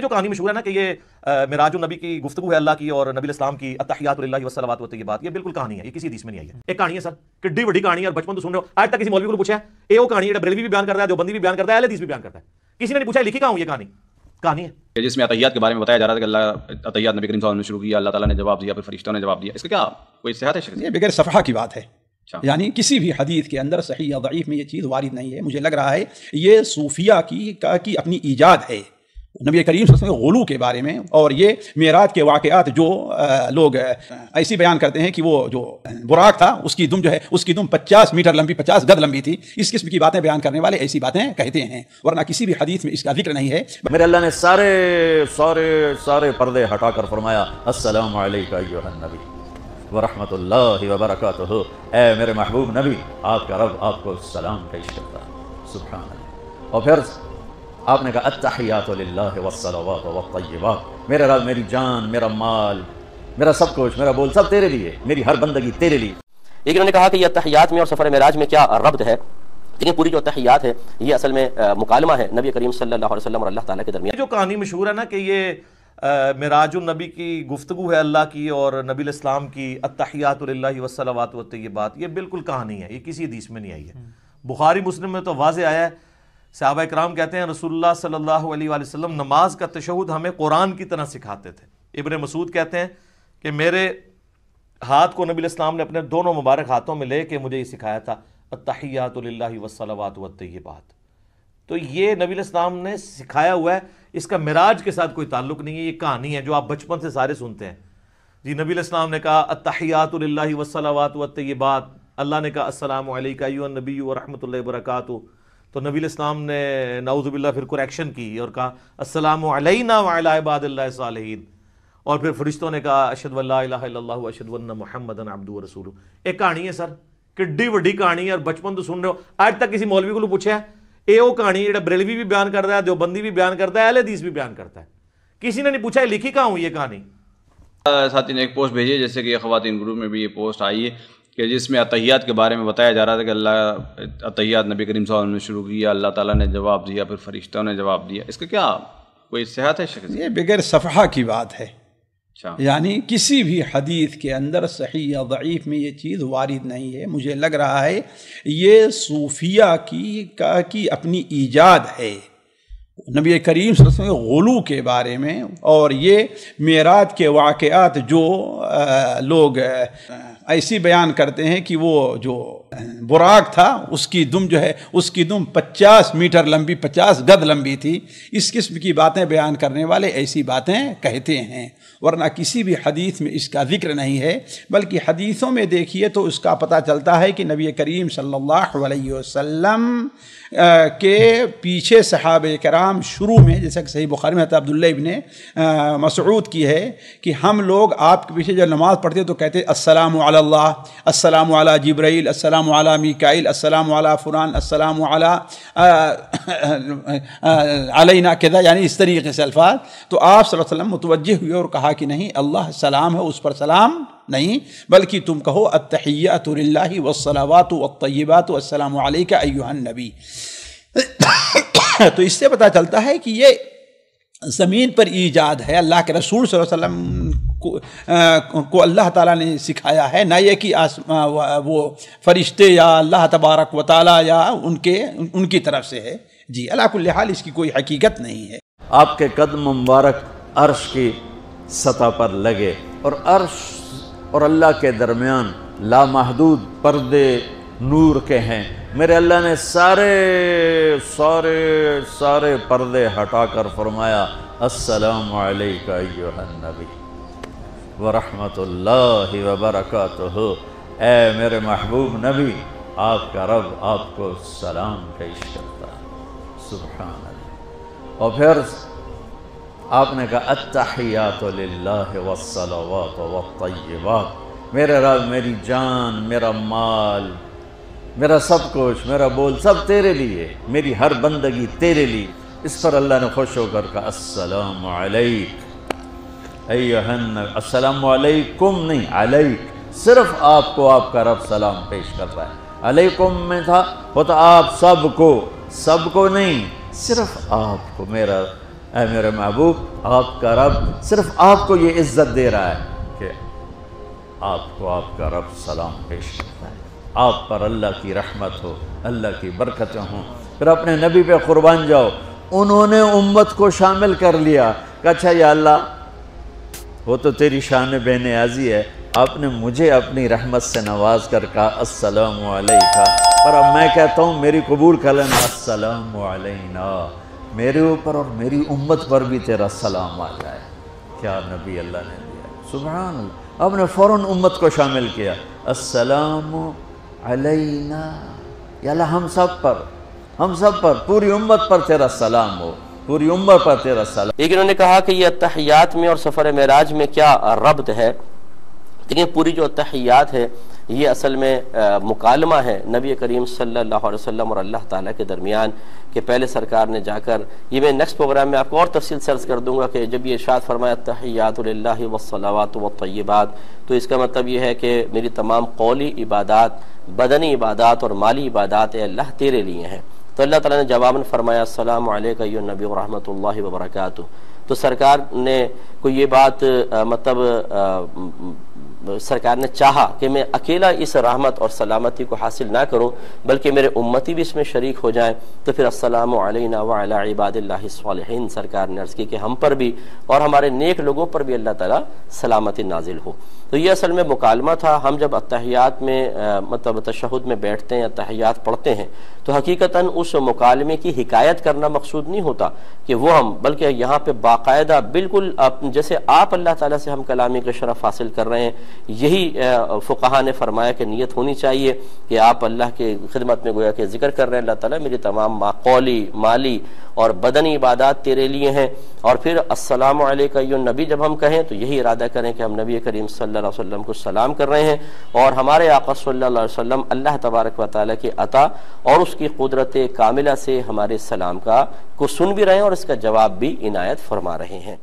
جو کہانی مشہور ہے نا کہ یہ معراج النبی کی گفتگو ہے اللہ کی اور نبی الاسلام کی التحیات للہ والصلوات والطیبات، یہ بالکل کہانی ہے، یہ کسی حدیث میں نہیں آئی ہے۔ ایک کہانی ہے سر، کڈی بڑی کہانی ہے اور بچپن تو سن رہے ہو، آج تک کسی مولوی کو پوچھا ہے یہ وہ کہانی ہے، بریلوی بھی بیان کرتا ہے، دیوبندی بھی بیان کرتا ہے، اہل حدیث بھی بیان کرتا ہے، کسی نے نہیں پوچھا لکھی کہاں ہوں یہ کہانی ہے جس میں عطیات کے بارے میں بتایا جا رہا تھا کہ اللہ عطیات نبی کریم صلی اللہ علیہ وسلم نے شروع کیا، اللہ تعالیٰ نے جواب دیا، پھر فرشتوں نے جواب دیا، اس کا کیا کوئی صحت ہے شخص؟ یہ بغیر صفحہ کی بات ہے، یعنی کسی بھی حدیث کے اندر صحیح یا ضعیف میں یہ چیز وارد نہیں ہے۔ مجھے لگ رہا ہے یہ صوفیہ کی اپنی ایجاد ہے، نبی کریم صلی اللہ علیہ وسلم غلو کے بارے میں، اور یہ معراج کے واقعات جو لوگ ایسی بیان کرتے ہیں کہ وہ جو براق تھا اس کی دم جو ہے اس کی دم 50 میٹر لمبی، 50 گز لمبی تھی، اس قسم کی باتیں بیان کرنے والے ایسی باتیں کہتے ہیں، ورنہ کسی بھی حدیث میں اس کا ذکر نہیں ہے۔ میرے اللہ نے سارے پردے ہٹا کر فرمایا السلام علیکہ ایھا النبی ورحمۃ اللہ وبرکاتہ، اے میرے محبوب نبی، آپ کا رب آپ کو سلام پیش کرتا ہے، سبحان اللہ۔ اور پھر آپ نے کہا التحیات للہ والصلوات والطیبات، میرے رب، میری جان، میرا مال، میرا سب کچھ، میرا بول سب تیرے لیے، میری ہر بندگی تیرے لیے۔ لیکن انہوں نے کہا کہ یہ تحیات میں اور سفر معراج میں کیا ربط ہے، لیکن پوری جو تحیات ہے یہ اصل میں مکالمہ ہے نبی کریم صلی اللہ علیہ وسلم اور اللہ تعالیٰ کے درمیان۔ جو کہانی مشہور ہے نا کہ یہ معراج النبی کی گفتگو ہے اللہ کی اور نبی الاسلام کی التحیات للہ والصلوات والطیبات، یہ بالکل کہانی ہے، یہ کسی حدیث میں نہیں آئی ہے۔ بخاری مسلم میں تو واضح آیا ہے، صحابہ کرام کہتے ہیں رسول اللہ صلی اللہ علیہ وآلہ وسلم نماز کا تشہد ہمیں قرآن کی طرح سکھاتے تھے۔ ابن مسعود کہتے ہیں کہ میرے ہاتھ کو نبی الاسلام نے اپنے دونوں مبارک ہاتھوں میں لے کے مجھے یہ سکھایا تھا التحیات للہ والصلوات والطیبات۔ تو یہ نبی الاسلام نے سکھایا ہوا ہے، اس کا معراج کے ساتھ کوئی تعلق نہیں ہے، یہ کہانی ہے جو آپ بچپن سے سارے سنتے ہیں۔ جی نبی الاسلام نے کہا التحیات للہ والصلوات والطیبات، اللہ نے کہا السلام علیکہ ایھا النبی ورحمۃ اللہ وبرکاتہ، تو نبی الاسلام نے نعوذ باللہ پھر کریکشن کی اور کہا السلام علینا وعلی عباد اللہ الصالحین، اور پھر فرشتوں نے کہا اشہد ان لا الہ الا اللہ واشہد ان محمدا عبدہ ورسولہ۔ ایک کہانی ہے سر، کڈی بڑی کہانی ہے اور بچپن تو سن رہے ہو، آج تک کسی مولوی کو پوچھا ہے یہ وہ کہانی ہے جو بریلوی بھی بیان کرتا ہے، دیوبندی بھی بیان کرتا ہے، اہل حدیث بھی بیان کرتا ہے، کسی نے نہیں پوچھا لکھی کہاں ہوں یہ کہانی۔ ساتھی نے ایک پوسٹ بھیجی ہے جیسے کہ خواتین گروپ میں بھی یہ پوسٹ آئی ہے کہ جس میں عطیات کے بارے میں بتایا جا رہا تھا کہ اللہ عطیات نبی کریم صلی اللہ علیہ وسلم نے شروع کیا، اللہ تعالیٰ نے جواب دیا، پھر فرشتوں نے جواب دیا، اس کا کیا کوئی صحت ہے شخص؟ یہ بغیر صفحہ کی بات ہے، یعنی کسی بھی حدیث کے اندر صحیح یا ضعیف میں یہ چیز وارد نہیں ہے۔ مجھے لگ رہا ہے یہ صوفیہ کی اپنی ایجاد ہے، نبی کریم صلی اللہ علیہ وسلم غلو کے بارے میں، اور یہ معراج کے واقعات جو لوگ ایسی بیان کرتے ہیں کہ وہ جو براق تھا اس کی دم جو ہے اس کی دم 50 میٹر لمبی، 50 گز لمبی تھی، اس قسم کی باتیں بیان کرنے والے ایسی باتیں کہتے ہیں، ورنہ کسی بھی حدیث میں اس کا ذکر نہیں ہے۔ بلکہ حدیثوں میں دیکھیے تو اس کا پتہ چلتا ہے کہ نبی کریم صلی اللہ علیہ وسلم کے پیچھے صحابہ کرام شروع میں، جیسا کہ صحیح بخاری میں حضرت عبداللہ ابن مسعود کی ہے کہ ہم لوگ آپ کے پیچھے جب نماز پڑھتے تو کہتے السلام علی اللہ، السلام علی جبرائیل، السلام علی میکائیل، السلام علی فلان، السلام علی علینا کذا، یعنی اس طریقے سے الفاظ۔ تو آپ صلی اللہ علیہ وسلم متوجہ ہوئے اور کہا کہ نہیں، اللہ سلام ہے، اس پر سلام نہیں، بلکہ تم کہو التحیات للہ والصلوات والطیبات السلام علیکہ ایھا النبی۔ تو اس سے پتہ چلتا ہے کہ یہ زمین پر ایجاد ہے، اللہ کے رسول صلی اللہ علیہ وسلم کو اللہ تعالیٰ نے سکھایا ہے، نہ یہ کہ وہ فرشتے یا اللہ تبارک و تعالیٰ یا ان کی طرف سے ہے۔ جی علی کل حال اس کی کوئی حقیقت نہیں ہے۔ آپ کے قدم مبارک عرش کی سطح پر لگے، اور عرش اور اللہ کے درمیان لامحدود پردے نور کے ہیں۔ میرے اللہ نے سارے پردے ہٹا کر فرمایا السلام علیکہ ایھا النبی ورحمۃ اللہ وبرکاتہ، اے میرے محبوب نبی، آپ کا رب آپ کو سلام پیش کرتا ہے، سبحان اللہ۔ اور پھر آپ نے کہا التحیات للہ والصلوات والطیبات، میرے رب، میری جان، میرا مال، میرا سب کچھ، میرا بول سب تیرے لیے، میری ہر بندگی تیرے لیے۔ اس پر اللہ نے خوش ہو کر کہا السلام علیک ایھا النبی، السلام علیکم نہیں، علیک، صرف آپ کو آپ کا رب سلام پیش کر رہا ہے۔ علیکم میں تھا ہوتا آپ سب کو نہیں، صرف آپ کو میرا اے میرے محبوب آپ کا رب صرف آپ کو یہ عزت دے رہا ہے کہ آپ کو آپ کا رب سلام پیش کرتا ہے، آپ پر اللہ کی رحمت ہو، اللہ کی برکتیں ہوں۔ پھر اپنے نبی پہ قربان جاؤ۔ انہوں نے امت کو شامل کر لیا کہ اچھا یا اللہ وہ تو تیری شان بے نیازی ہے، آپ نے مجھے اپنی رحمت سے نواز کر کہا السلام علیکہ، پر اب میں کہتا ہوں میری قبول کر لینا السلام علینا، میرے اوپر اور میری امت پر بھی تیرا سلام آ جائے۔ کیا نبی اللہ نے دیا، سبحان اللہ۔ آپ نے فوراً امت کو شامل کیا، السلام علینا، یا اللہ ہم سب پر پوری امت پر تیرا سلام ہو، پوری امت پر تیرا سلام۔ لیکن انہوں نے کہا کہ یہ اتحیات میں اور سفر معراج میں کیا ربط ہے؟ لیکن پوری جو اتحیات ہے یہ اصل میں مکالمہ ہے نبی کریم صلی اللہ علیہ وسلم اور اللہ تعالیٰ کے درمیان، کہ پہلے سرکار نے جا کر، یہ میں نیکسٹ پروگرام میں آپ کو اور تفصیل سے عرض کر دوں گا کہ جب یہ ارشاد فرمایا التحیات للہ والصلوات والطیبات، تو اس کا مطلب یہ ہے کہ میری تمام قولی عبادات، بدنی عبادات اور مالی عبادات اے اللہ تیرے لیے ہیں۔ تو اللہ تعالیٰ نے جواباً فرمایا السلام علیکہ ایھا النبی ورحمۃ اللہ وبرکاتہ۔ تو سرکار نے کوئی یہ بات سرکار نے چاہا کہ میں اکیلا اس رحمت اور سلامتی کو حاصل نہ کروں بلکہ میرے امتی بھی اس میں شریک ہو جائیں، تو پھر السلام علینا وعلی عباد اللہ الصالحین سرکار نے عرض کی کہ ہم پر بھی اور ہمارے نیک لوگوں پر بھی اللہ تعالیٰ سلامتی نازل ہو۔ تو یہ اصل میں مکالمہ تھا۔ ہم جب اتحیات میں مطلب تشہد میں بیٹھتے ہیں، اتحیات پڑھتے ہیں، تو حقیقتاً اس مکالمے کی حکایت کرنا مقصود نہیں ہوتا کہ وہ ہم، بلکہ یہاں پہ باقاعدہ بالکل جیسے آپ اللہ تعالیٰ سے ہم کلامی کا شرف حاصل کر رہے ہیں، یہی فقہا نے فرمایا کہ نیت ہونی چاہیے کہ آپ اللہ کے خدمت میں گویا کہ ذکر کر رہے ہیں اللہ تعالیٰ میری تمام قولی، مالی اور بدنی عبادات تیرے لیے ہیں، اور پھر السلام علیکہ ایھا النبی جب ہم کہیں تو یہی ارادہ کریں کہ ہم نبی کریم صلی اللہ علیہ وسلم کو سلام کر رہے ہیں، اور ہمارے آقا صلی اللہ علیہ وسلم اللہ تبارک و تعالیٰ کی عطا اور اس کی قدرت کاملہ سے ہمارے سلام کو سن بھی رہے ہیں اور اس کا جواب بھی عنایت فرما رہے ہیں۔